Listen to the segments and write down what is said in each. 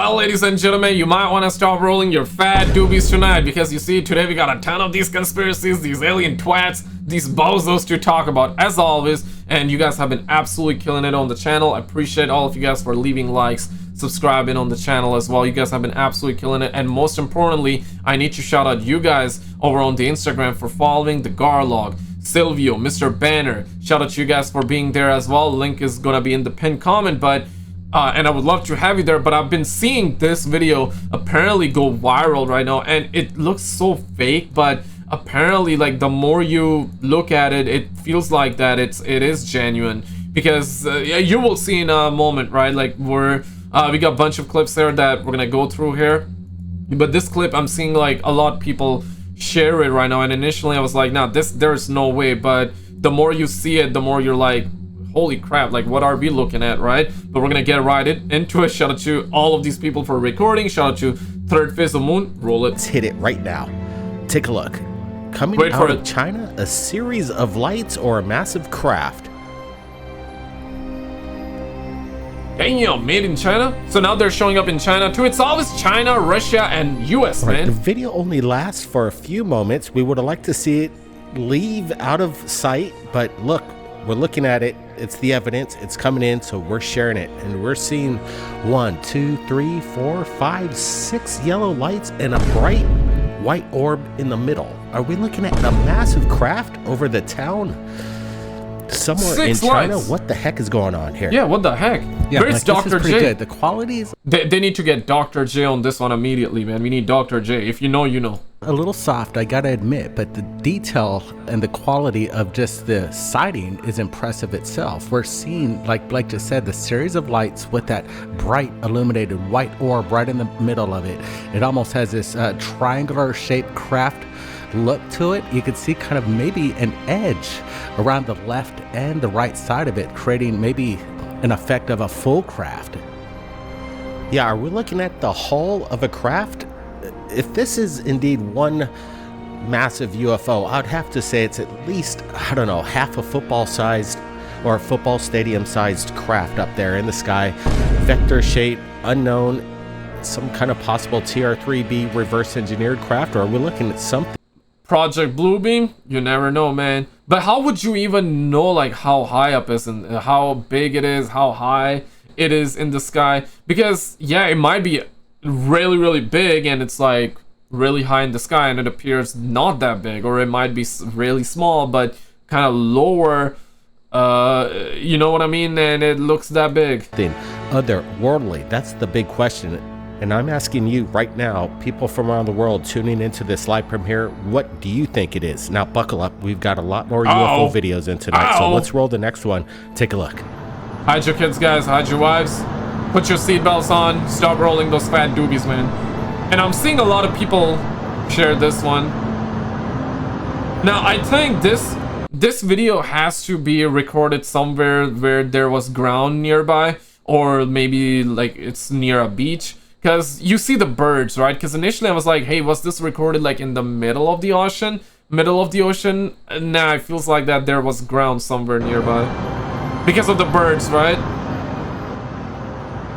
Well, ladies and gentlemen, you might want to stop rolling your fat doobies tonight, because you see, today we got a ton of these conspiracies, these alien twats, these bozos to talk about, as always, and you guys have been absolutely killing it on the channel. I appreciate all of you guys for leaving likes, subscribing on the channel as well. You guys have been absolutely killing it, and most importantly, I need to shout out you guys over on the Instagram for following the Garlog, Silvio, Mr. Banner. Shout out to you guys for being there as well. Link is gonna be in the pinned comment, but and I would love to have you there, but I've been seeing this video apparently go viral right now, and it looks so fake, but apparently, like, the more you look at it, it feels like that it is genuine, because you will see in a moment, right? Like, we got a bunch of clips there that we're gonna go through here, but this clip I'm seeing like a lot of people share it right now, and initially I was like, nah, there's no way, but the more you see it, the more you're like, holy crap, like, what are we looking at, right? But we're gonna get right into it. Shout out to all of these people for recording. Shout out to Third Phase of Moon. Roll it. Let's hit it right now. Take a look. Coming out of China, a series of lights or a massive craft. Damn, made in China? So now they're showing up in China too. It's always China, Russia, and US, man. The video only lasts for a few moments. We would have liked to see it leave out of sight, but look, we're looking at it. It's the evidence. It's coming in, so we're sharing it, and we're seeing 1, 2, 3, 4, 5, 6 yellow lights and a bright white orb in the middle. Are we looking at a massive craft over the town somewhere in China? What the heck is going on here? Yeah, what the heck? Yeah, where's Dr. J? Good. The quality is... They need to get Dr. J on this one immediately, man. We need Dr. J. If you know, you know. A little soft, I gotta admit, but the detail and the quality of just the sighting is impressive itself. We're seeing, like Blake just said, the series of lights with that bright illuminated white orb right in the middle of it. It almost has this triangular shaped craft look to it. You could see kind of maybe an edge around the left and the right side of it, creating maybe an effect of a full craft. Yeah, are we looking at the hull of a craft? If this is indeed one massive UFO, I'd have to say it's at least, I don't know, half a football sized or a football stadium sized craft up there in the sky. Vector shape, unknown, some kind of possible TR-3B reverse engineered craft, or are we looking at something? Project Bluebeam? You never know, man. But how would you even know, like, how high up is and how big it is, how high it is in the sky? Because, yeah, it might be really, really big and it's like really high in the sky and it appears not that big, or it might be really small but kind of lower, you know what I mean, and it looks that big. Otherworldly, that's the big question. And I'm asking you right now, people from around the world tuning into this live premiere, what do you think it is? Now buckle up, we've got a lot more UFO videos in tonight, so let's roll the next one. Take a look. Hide your kids, guys, hide your wives, put your seatbelts on, stop rolling those fat doobies, man. And I'm seeing a lot of people share this one. Now I think this video has to be recorded somewhere where there was ground nearby, or maybe like it's near a beach. Because you see the birds, right? Because initially I was like, hey, was this recorded like in the middle of the ocean? Nah, it feels like that there was ground somewhere nearby. Because of the birds, right?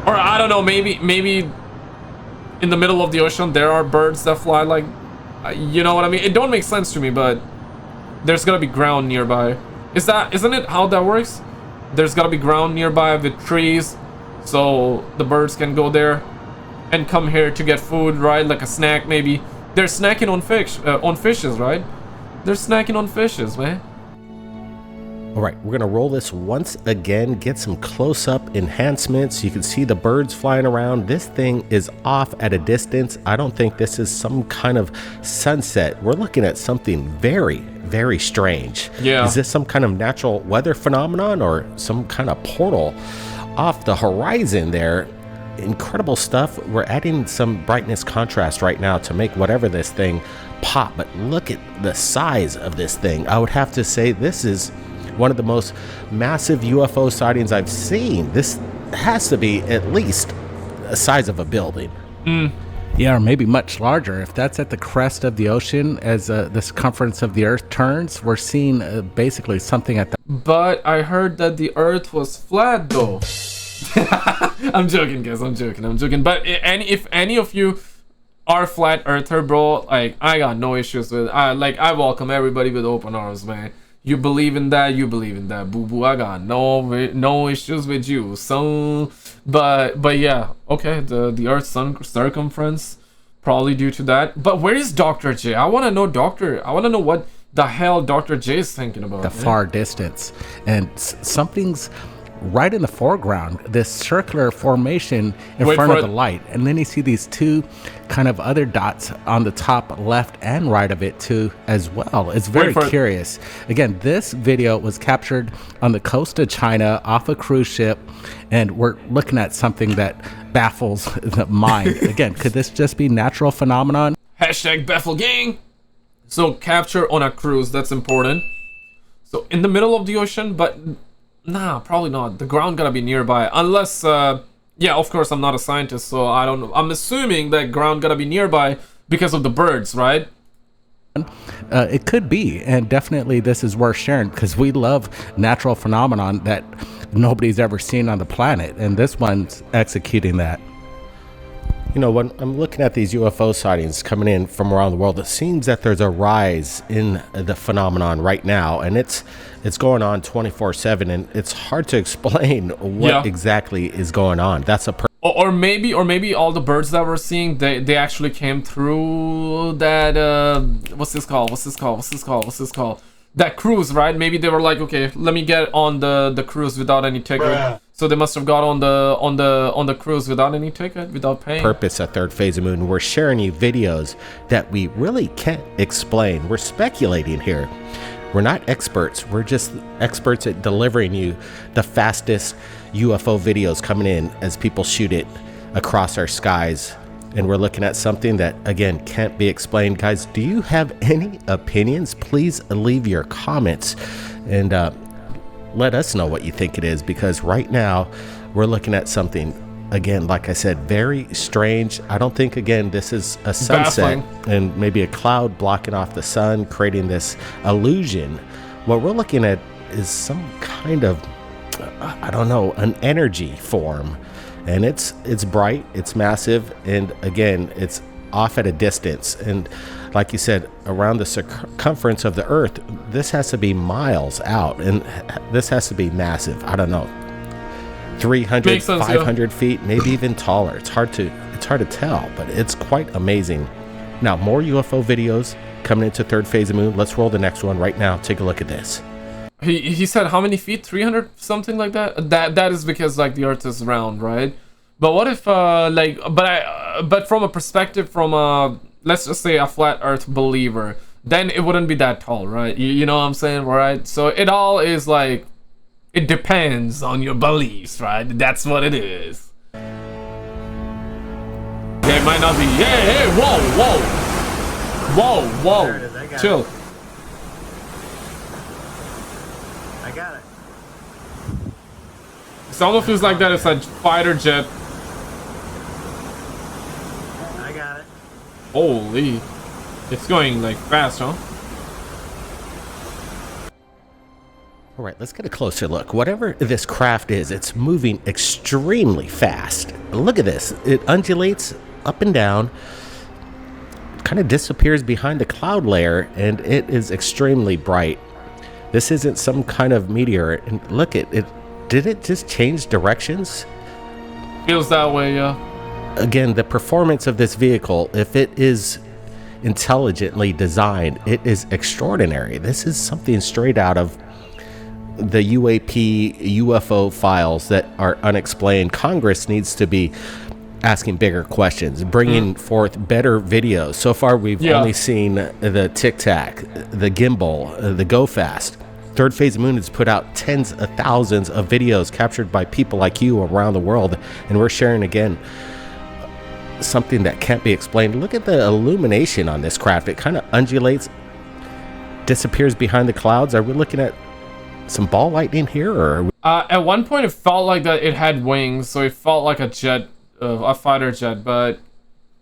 Or I don't know, maybe in the middle of the ocean there are birds that fly, like, you know what I mean? It don't make sense to me, but there's gotta be ground nearby. Isn't it how that works? There's gotta be ground nearby with trees, so the birds can go there and come here to get food, right? Like a snack, maybe. They're snacking on fishes, right? They're snacking on fishes, man. All right, we're gonna roll this once again, get some close-up enhancements. You can see the birds flying around. This thing is off at a distance. I don't think this is some kind of sunset. We're looking at something very, very strange. Yeah. Is this some kind of natural weather phenomenon or some kind of portal off the horizon there? Incredible stuff. We're adding some brightness contrast right now to make whatever this thing pop, but look at the size of this thing. I would have to say this is one of the most massive UFO sightings I've seen. This has to be at least the size of a building. Yeah, or maybe much larger. If that's at the crest of the ocean as the circumference of the Earth turns, we're seeing basically something at the... But I heard that the Earth was flat though. I'm joking, guys. I'm joking. But if any of you are flat earther, bro, like, I got no issues with. I welcome everybody with open arms, man. You believe in that, boo boo. I got no issues with you. So, but yeah, okay. The Earth's circumference, probably due to that. But where is Dr. J? I want to know what the hell Dr. J is thinking about. The far distance, and something's right in the foreground, this circular formation in front of the light, and then you see these two kind of other dots on the top left and right of it too as well. It's very curious. Again, this video was captured on the coast of China off a cruise ship, and we're looking at something that baffles the mind. Again, could this just be natural phenomenon? Hashtag baffle gang. So capture on a cruise, that's important. So in the middle of the ocean, but nah, probably not. The ground gotta be nearby, unless yeah, of course, I'm not a scientist, so I don't know. I'm assuming that ground gotta be nearby because of the birds, right? It could be, and definitely this is worth sharing because we love natural phenomenon that nobody's ever seen on the planet, and this one's executing that. You know, when I'm looking at these UFO sightings coming in from around the world, it seems that there's a rise in the phenomenon right now, and it's going on 24/7, and it's hard to explain what exactly is going on. That's a or maybe all the birds that we're seeing, they actually came through that what's this called? That cruise, right? Maybe they were like, okay, let me get on the cruise without any ticket. Bruh. So they must have got on the cruise without any ticket, without paying. Purpose at Third Phase of Moon, we're sharing you videos that we really can't explain. We're speculating here. We're not experts. We're just experts at delivering you the fastest UFO videos coming in as people shoot it across our skies. And we're looking at something that, again, can't be explained. Guys, do you have any opinions? Please leave your comments and let us know what you think it is, because right now we're looking at something, again, like I said, very strange. I don't think, again, this is a sunset and maybe a cloud blocking off the sun, creating this illusion. What we're looking at is some kind of, I don't know, an energy form. And it's bright, it's massive, and again, it's off at a distance. And like you said, around the circumference of the Earth, this has to be miles out, and this has to be massive. I don't know, 300, 500 feet, maybe even taller. It's hard to tell, but it's quite amazing. Now, more UFO videos coming into Third Phase of Moon. Let's roll the next one right now. Take a look at this. He said how many feet? 300, something like that. That is because like the Earth is round, right? But what if but from a perspective from let's just say a flat Earth believer, then it wouldn't be that tall, right? You know what I'm saying, right? So it all is like, it depends on your beliefs, right? That's what it is. Yeah, it might not be. Hey, whoa, chill. I got it. It almost feels like that it's a fighter jet. I got it. Holy, it's going like fast, huh? All right, let's get a closer look. Whatever this craft is, it's moving extremely fast. Look at this. It undulates up and down, kind of disappears behind the cloud layer, and it is extremely bright. This isn't some kind of meteor. And look at it. Did it just change directions? Feels that way, yeah. Again, the performance of this vehicle, if it is intelligently designed, it is extraordinary. This is something straight out of the UFO files that are unexplained. Congress needs to be asking bigger questions, bringing forth better videos. So far, we've only seen the Tic Tac, the gimbal, the Go Fast. Third Phase of Moon has put out tens of thousands of videos captured by people like you around the world, and we're sharing again something that can't be explained. Look at the illumination on this craft. It kind of undulates, disappears behind the clouds. Are we looking at some ball lightning here, or at one point it felt like that it had wings, so it felt like a jet, a fighter jet, but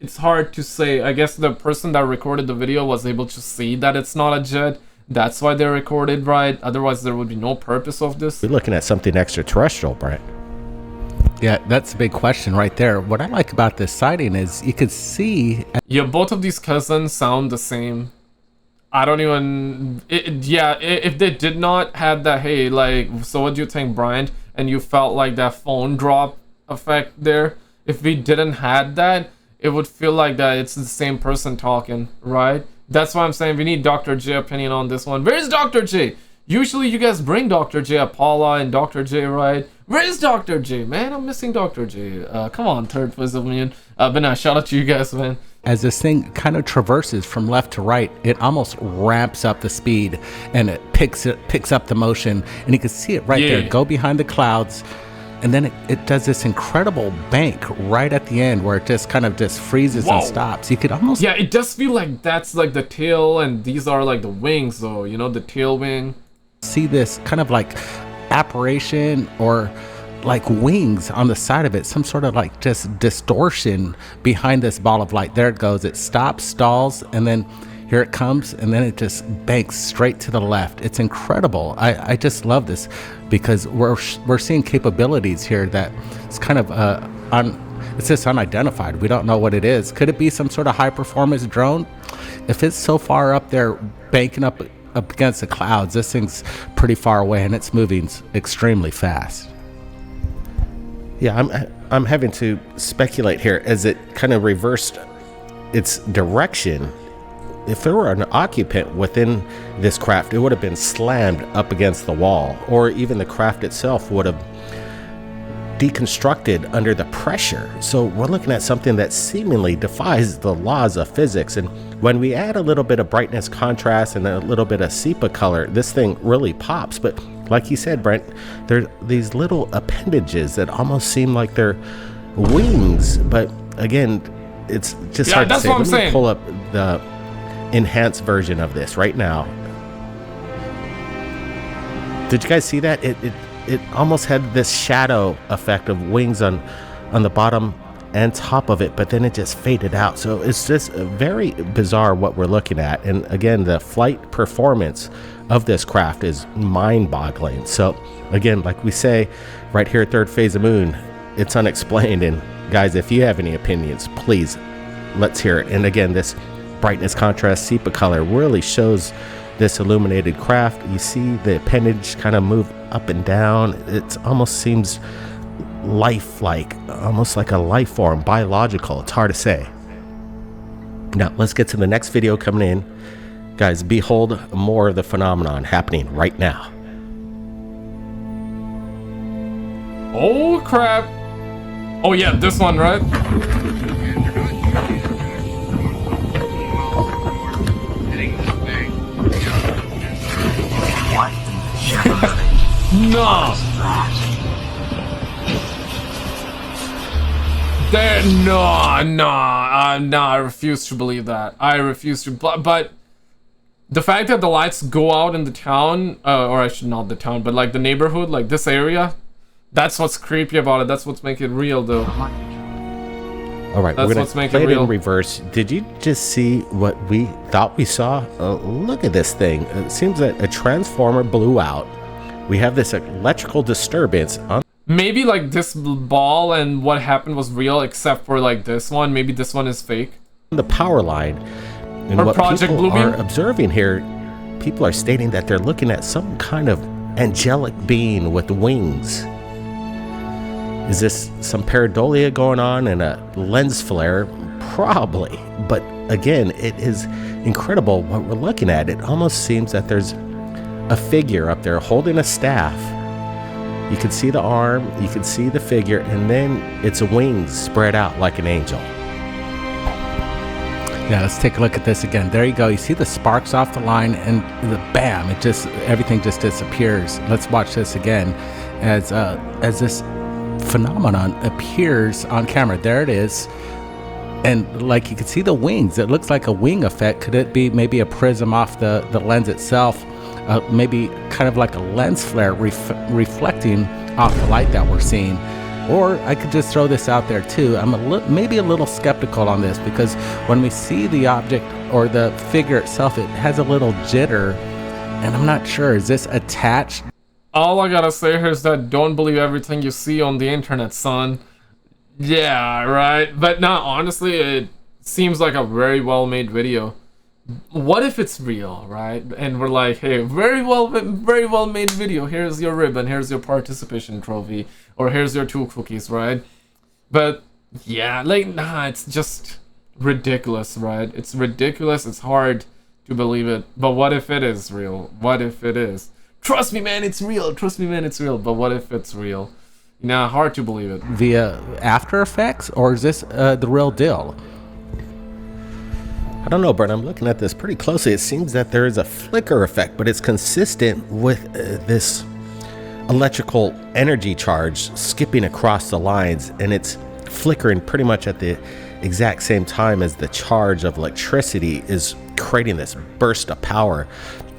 it's hard to say. I guess the person that recorded the video was able to see that it's not a jet. That's why they recorded, right? Otherwise there would be no purpose of this. We're looking at something extraterrestrial, Brent. Yeah, that's a big question right there. What I like about this sighting is you could see. Yeah, both of these cousins sound the same. I don't even. If they did not have that, hey, like, so what do you think, Brian? And you felt like that phone drop effect there. If we didn't had that, it would feel like that it's the same person talking, right? That's why I'm saying we need Dr. J opinion on this one. Where's Dr. J? Usually you guys bring Dr. J, Paula and Dr. J, right? Where is Dr. J, man? I'm missing Dr. J. Come on, third Wisdom. But nah, shout out to you guys, man. As this thing kind of traverses from left to right, it almost ramps up the speed and it picks up the motion, and you can see it right there go behind the clouds, and then it does this incredible bank right at the end where it just kind of just freezes and stops. You could almost it does feel like that's like the tail, and these are like the wings, though. You know, the tail wing. See this kind of like apparition or like wings on the side of it, some sort of like just distortion behind this ball of light. There it goes. It stops, stalls, and then here it comes, and then it just banks straight to the left. It's incredible. I just love this because we're seeing capabilities here that it's kind of it's just unidentified. We don't know what it is. Could it be some sort of high performance drone? If it's so far up there banking up against the clouds, this thing's pretty far away and it's moving extremely fast. Yeah, I'm having to speculate here as it kind of reversed its direction. If there were an occupant within this craft, it would have been slammed up against the wall, or even the craft itself would have deconstructed under the pressure. So we're looking at something that seemingly defies the laws of physics. And when we add a little bit of brightness, contrast, and a little bit of sepia color, this thing really pops. But like you said, Brent, there are these little appendages that almost seem like they're wings. But again, it's just hard to say. Let me pull up the enhanced version of this right now. Did you guys see that? It almost had this shadow effect of wings on the bottom and top of it, but then it just faded out. So it's just very bizarre what we're looking at. And again, the flight performance of this craft is mind-boggling. So again, like we say right here at Third Phase of Moon, it's unexplained. And guys, if you have any opinions, please let's hear it. And again, this brightness, contrast, sepia color really shows this illuminated craft. You see the appendage kind of move up and down. It almost seems lifelike, almost like a life form, biological. It's hard to say. Now let's get to the next video coming in. Guys, behold more of the phenomenon happening right now. Oh crap. Oh yeah, this one, right? No. No, I refuse to believe that. I refuse to. But the fact that the lights go out in the town, or I should not the town, but like the neighborhood, like this area, that's what's creepy about it. That's what's making it real, though. All right, we're gonna play it in reverse. Did you just see what we thought we saw? Look at this thing. It seems that a transformer blew out. We have this electrical disturbance on. Maybe like this ball and what happened was real, except for like this one. Maybe this one is fake. The power line. And what people are observing here, people are stating that they're looking at some kind of angelic being with wings. Is this some pareidolia going on and a lens flare? Probably. But again, it is incredible what we're looking at. It almost seems that there's a figure up there holding a staff. You can see the arm, you can see the figure, and then its wings spread out like an angel. Yeah, let's take a look at this again. There you go. You see the sparks off the line, and the bam, everything just disappears. Let's watch this again as this phenomenon appears on camera. There it is. And like you can see the wings. It looks like a wing effect. Could it be maybe a prism off the lens itself? Maybe kind of like a lens flare reflecting off the light that we're seeing. Or I could just throw this out there too. I'm maybe a little skeptical on this, because when we see the object or the figure itself, it has a little jitter, and I'm not sure, is this attached? all I gotta say here is that don't believe everything you see on the internet, son. Yeah, right. But no, honestly, it seems like a very well made video. What if it's real, right? And we're like, hey, very well made video. Here's your ribbon, here's your participation trophy, or here's your 2 cookies, right? But yeah, like, nah, it's just ridiculous, right? It's ridiculous. It's hard to believe it. But what if it is real? What if it is? Trust me, man, it's real. Trust me, man, it's real. But what if it's real? Nah, hard to believe it. Via After Effects, or is this the real deal? I don't know, Brent. I'm looking at this pretty closely. It seems that there is a flicker effect, but it's consistent with this electrical energy charge skipping across the lines, and it's flickering pretty much at the exact same time as the charge of electricity is creating this burst of power.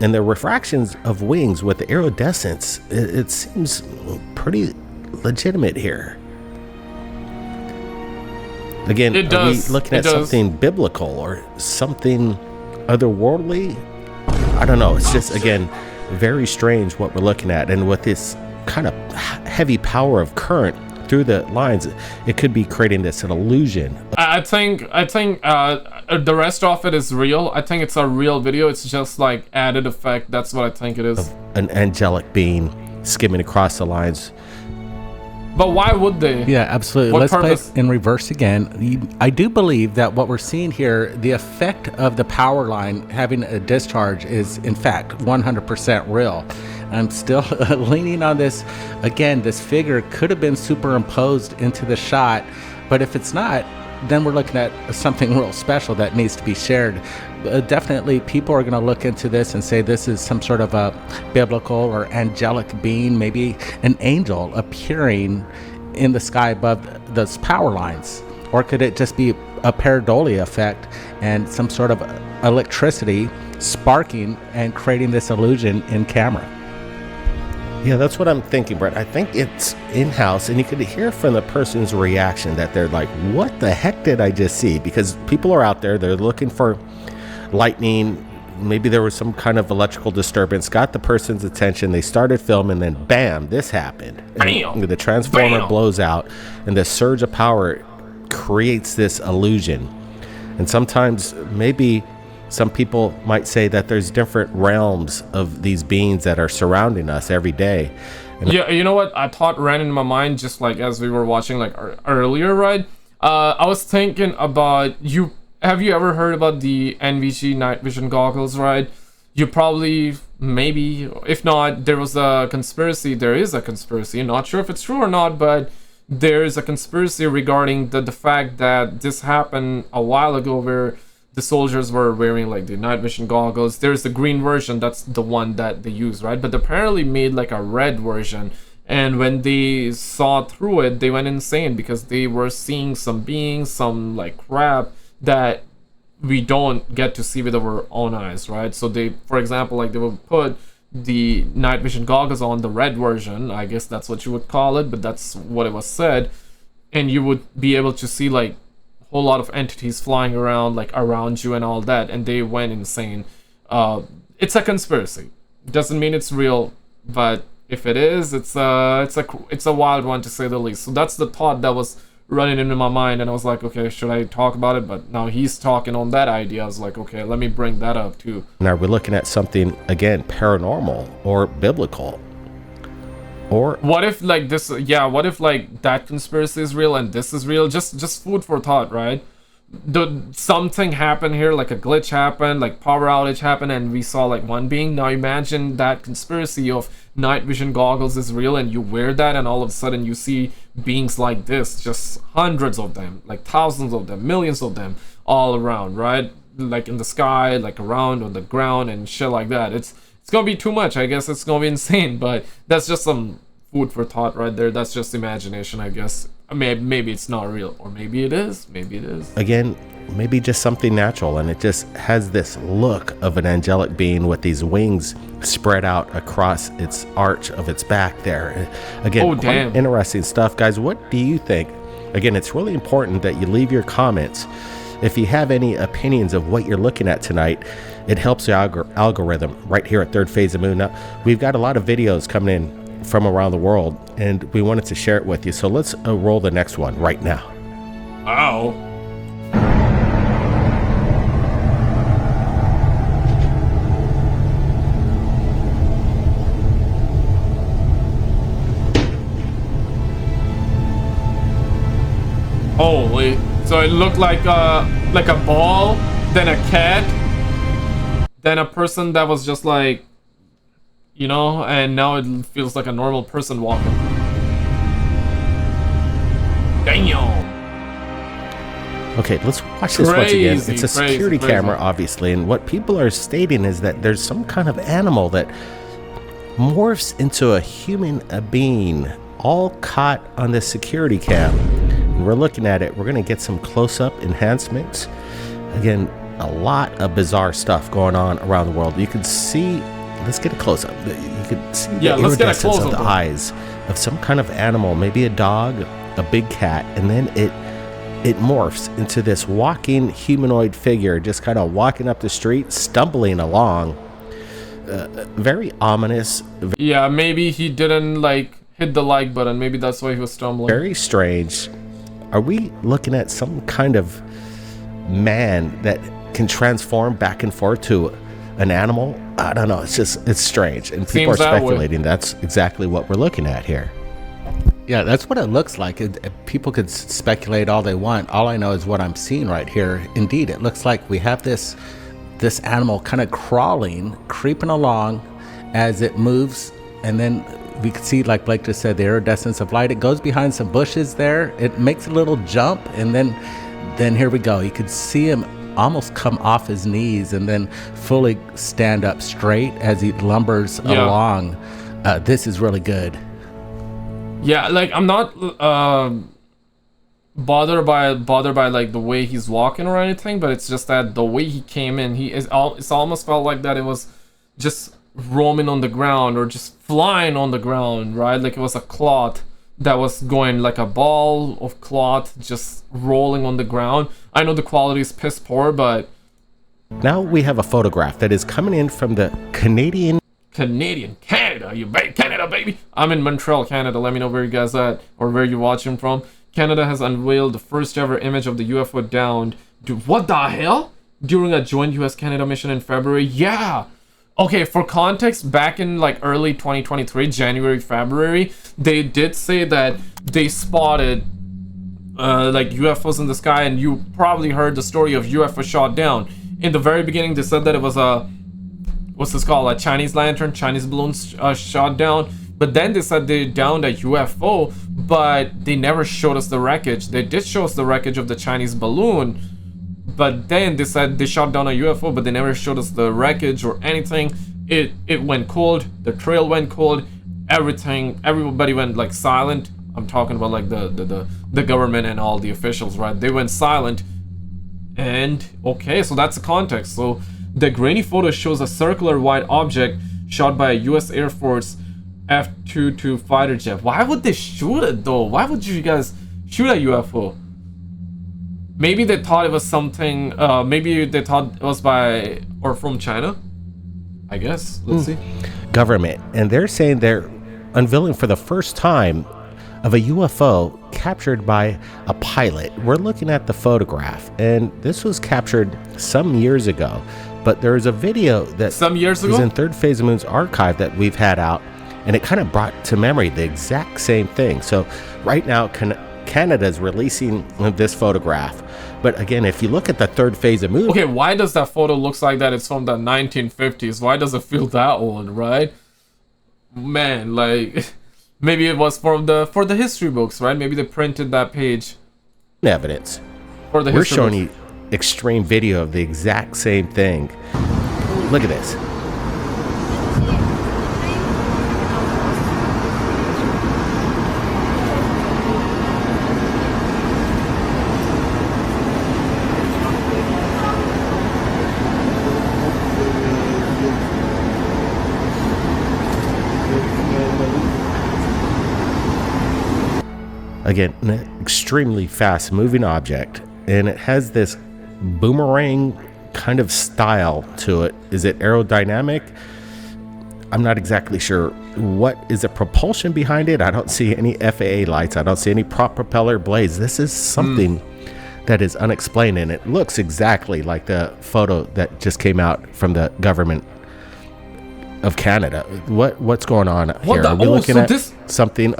And the refractions of wings with the iridescence, it seems pretty legitimate here. Again, are we looking at something biblical or something otherworldly? I don't know. It's just, again, very strange what we're looking at. And with this kind of heavy power of current through the lines, it could be creating this an illusion. I think the rest of it is real. I think it's a real video. It's just like added effect. That's what I think it is. An angelic being skimming across the lines. But why would they? Yeah, absolutely. What Let's purpose? play it in reverse again. I do believe that what we're seeing here, the effect of the power line having a discharge is in fact 100% real. I'm still leaning on this. Again, this figure could have been superimposed into the shot, but if it's not, then we're looking at something real special that needs to be shared. Definitely people are going to look into this and say this is some sort of a biblical or angelic being, maybe an angel appearing in the sky above those power lines. Or could it just be a pareidolia effect and some sort of electricity sparking and creating this illusion in camera? Yeah, that's what I'm thinking, Brett. I think it's in-house, and you could hear from the person's reaction that they're like, what the heck did I just see? Because people are out there, they're looking for lightning. Maybe there was some kind of electrical disturbance, got the person's attention, they started filming, then bam, this happened. And the transformer blows out, and the surge of power creates this illusion. And sometimes maybe some people might say that there's different realms of these beings that are surrounding us every day. And yeah, you know what? I thought ran in my mind just like as we were watching like earlier, right? I was thinking about you. Have you ever heard about the NVG night vision goggles, right? You probably, maybe, if not, there was a conspiracy. There is a conspiracy. Not sure if it's true or not, but there is a conspiracy regarding the fact that this happened a while ago where the soldiers were wearing like the night vision goggles. There's the green version, that's the one that they use, right? But they apparently made like a red version, and when they saw through it, they went insane because they were seeing some beings, some like crap that we don't get to see with our own eyes, right? So they, for example, like they would put the night vision goggles on, the red version, I guess that's what you would call it, but that's what it was said, and you would be able to see like whole lot of entities flying around like around you and all that, and they went insane. It's a conspiracy. Doesn't mean it's real, but if it is, it's a wild one to say the least. So that's the thought that was running into my mind, and I was like, okay, should I talk about it? But now he's talking on that idea. I was like, okay, let me bring that up too. now we're looking at something, again, paranormal or biblical. Or What if like this? Yeah, what if like that conspiracy is real and this is real? Just food for thought, right? Something happened here, like a glitch happened, like power outage happened, and we saw like one being. Now imagine that conspiracy of night vision goggles is real, and you wear that, and all of a sudden you see beings like this, just hundreds of them, like thousands of them, millions of them, all around, right? Like in the sky, like around on the ground and shit like that. It's gonna be too much. I guess it's gonna be insane, but that's just some food for thought right there. That's just imagination, I guess. Maybe it's not real, or maybe it is. Maybe it is. again, maybe just something natural, and it just has this look of an angelic being with these wings spread out across its arch of its back there. Again, Oh, quite damn. interesting stuff, guys. What do you think? Again, it's really important that you leave your comments. If you have any opinions of what you're looking at tonight, it helps the algorithm right here at Third Phase of Moon. Now, we've got a lot of videos coming in from around the world, and we wanted to share it with you. So let's roll the next one right now. Wow. Holy. So it looked like a ball, then a cat, then a person that was just like, you know, and now it feels like a normal person walking. Damn. Okay, let's watch this once again. It's a security camera, obviously, and what people are stating is that there's some kind of animal that morphs into a human being, all caught on this security cam. And we're looking at it. We're going to get some close-up enhancements. Again, a lot of bizarre stuff going on around the world. You can see, let's get a close-up. You can see the iridescence of the eyes of some kind of animal, maybe a dog, a big cat, and then it morphs into this walking humanoid figure, just kind of walking up the street, stumbling along. Very ominous. Yeah, maybe he didn't like hit the like button. Maybe that's why he was stumbling. Very strange. Are we looking at some kind of man that can transform back and forth to an animal? I don't know. It's strange, and people are speculating that's exactly what we're looking at here. Yeah, that's what it looks like. People could speculate all they want. All I know is what I'm seeing right here. Indeed, it looks like we have this animal kind of creeping along as it moves, and then we can see, like Blake just said, the iridescence of light. It goes behind some bushes there. It makes a little jump, and then here we go. You could see him almost come off his knees and then fully stand up straight as he lumbers along. This is really good. Yeah, like I'm not bothered by like the way he's walking or anything, but it's just that the way he came in, it's almost felt like that it was just roaming on the ground or just flying on the ground, right? Like it was a cloth that was going, like a ball of cloth just rolling on the ground. I know the quality is piss poor, but now we have a photograph that is coming in from the Canada, Canada, baby. I'm in Montreal, Canada. Let me know where you guys at or where you're watching from. Canada has unveiled the first ever image of the UFO downed. Dude, what the hell? During a joint US-Canada mission in February. Yeah. Okay, for context, back in like early 2023, January, February, they did say that they spotted like UFOs in the sky, and you probably heard the story of UFO shot down. In the very beginning, they said that it was a, what's this called, a Chinese lantern, Chinese balloons shot down. But then they said they downed a UFO, but they never showed us the wreckage. They did show us the wreckage of the Chinese balloon, but then they said they shot down a UFO, but they never showed us the wreckage or anything. It went cold. The trail went cold. Everybody went like silent. I'm talking about like the government and all the officials, right? They went silent. And okay, so that's the context. So the grainy photo shows a circular white object shot by a U.S. Air Force F-22 fighter jet. Why would they shoot it though? Why would you guys shoot a UFO? Maybe they thought it was something, maybe they thought it was by or from China, I guess. Let's see. Government. And they're saying they're unveiling for the first time of a UFO captured by a pilot. We're looking at the photograph, and this was captured some years ago. But there is a video that some years ago is in Third Phase of Moon's archive that we've had out, and it kind of brought to memory the exact same thing. So right now, Canada is releasing this photograph. But again, if you look at the Third Phase of Moon... Okay, why does that photo look like that? It's from the 1950s. Why does it feel that old, right? Man, like... Maybe it was for the history books, right? Maybe they printed that page. Evidence. For the We're history showing books. you extreme video of the exact same thing. Look at this. Again, an extremely fast moving object, and it has this boomerang kind of style to it. Is it aerodynamic? I'm not exactly sure what is the propulsion behind it. I don't see any FAA lights. I don't see any prop propeller blades. This is something that is unexplained, and it looks exactly like the photo that just came out from the government of Canada. What's going on here? Are we looking at something?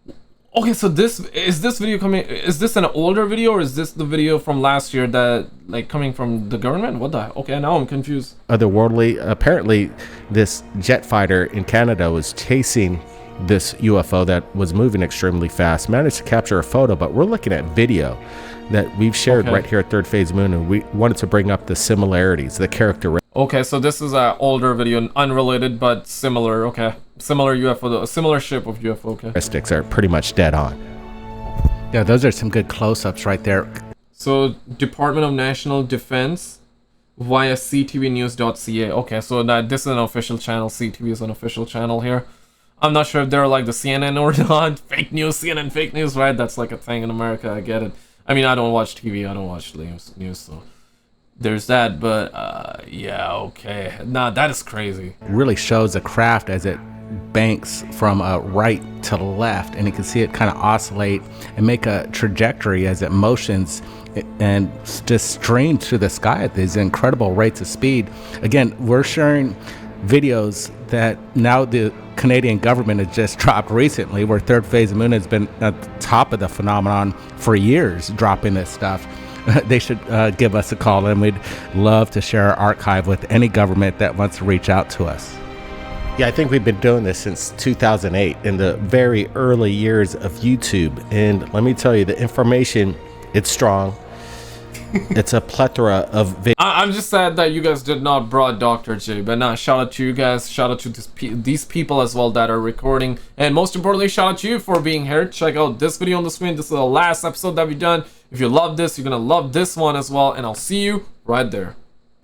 Okay, so this video coming, is this an older video, or is this the video from last year that like coming from the government? What the, okay, now I'm confused. Otherworldly. Apparently this jet fighter in Canada was chasing this UFO that was moving extremely fast, managed to capture a photo, but we're looking at video that we've shared right here at Third Phase Moon, and we wanted to bring up the similarities, the characteristics. Okay, so this is an older video, unrelated but similar. Okay, similar UFO, a similar ship of UFO. Okay, characteristics are pretty much dead on. Yeah, those are some good close-ups right there. So Department of National Defense via ctvnews.ca. Okay, so that this is an official channel. CTV is an official channel here. I'm not sure if they're like the CNN or not. Fake news, CNN fake news, right? That's like a thing in America. I get it. I mean, I don't watch TV. I don't watch news, so there's that. But yeah, okay. Nah, that is crazy. Really shows the craft as it banks from right to left, and you can see it kind of oscillate and make a trajectory as it motions and just streams through the sky at these incredible rates of speed. Again, we're sharing videos that now the Canadian government has just dropped recently, where Third Phase Moon has been at the top of the phenomenon for years, dropping this stuff. They should give us a call, and we'd love to share our archive with any government that wants to reach out to us. Yeah, I think we've been doing this since 2008, in the very early years of YouTube. And let me tell you, the information, it's strong. It's a plethora of videos. I'm just sad that you guys did not brought Dr. J, but nah, shout out to you guys, shout out to these people as well that are recording, and most importantly, shout out to you for being here. Check out this video on the screen. This is the last episode that we've done. If you love this, you're gonna love this one as well, and I'll see you right there.